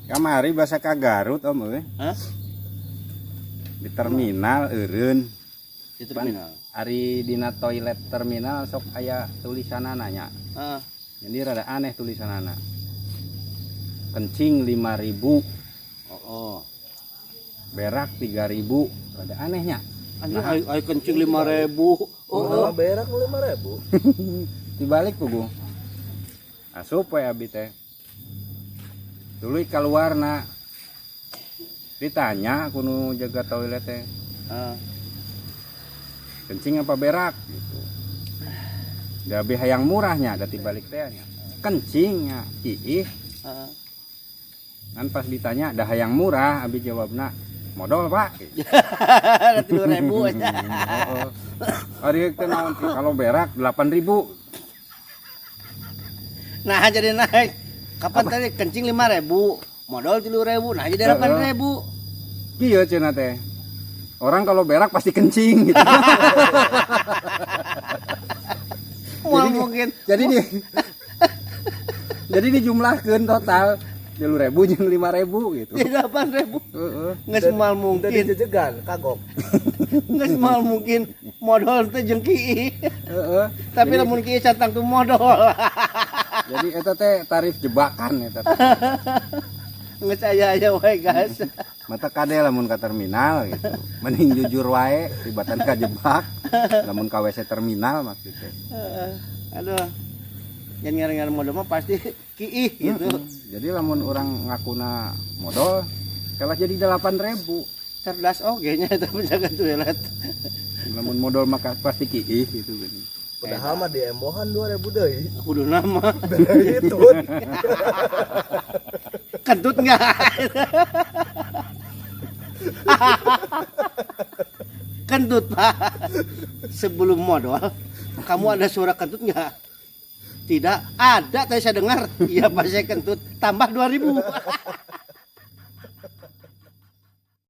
Kamari bahasa ka Garut om euy. Hah? Di terminal eureun. Di terminal. Ari dina toilet terminal sok aya tulisanana nya. Heeh. Jadi rada aneh tulisanana. Kencing 5.000, Oh. berak 3.000, rada anehnya. Anjing ayo kencing 5.000. Oh, berak 5.000. Dibalik pugu. Asup we abi teh. Tuluy kaluarna. Ditanya kudu jaga toilet teh. Heeh. Kencing apa berak gitu. Gabe hayang murahnya da tibalik teh nya. Kencingnya iih. Heeh. Kan pas ditanya dah hayang murah abi jawabna modal pak. 3.000 aja. Heeh. Ari teh naon kalau berak 8.000. Nah jadi naik. Kapan tadi kencing 5.000, modal 3.000, nah jadi 8.000. Kieu cenah teh. Orang kalau berak pasti kencing gitu. Mau mungkin. Jadi dijumlahkeun total 3.000 jeung 5.000 gitu. Jadi 8.000. Heeh. Nggak semal mungkin. Dijejegan kagok. Nggak semal mungkin modal teh jeung kieu. Heeh. Tapi lamun kieu catang tuh modal. Jadi eta teh tarif jebakan eta. Nggak aya wae guys. Mata kade lamun ka terminal gitu. Mending jujur wae tibatan kajebak. Lamun ka WC terminal maksudnya. Aduh. Yang ngarang-ngarang modal mah pasti kieu gitu. Jadi lamun orang ngakuna modal kalah jadi 8.000. Cerdas oge nya eta penjaga toilet. Lamun modal maka pasti kieu gitu kan. Padahal mah di embohan 2.000 deui. Kudu nama. Dari itu. Kentut enggak? Kentut Pak. Sebelum modal, kamu ada suara kentut enggak? Tidak ada, tadi saya dengar. Iya, Pak saya kentut. Tambah 2.000.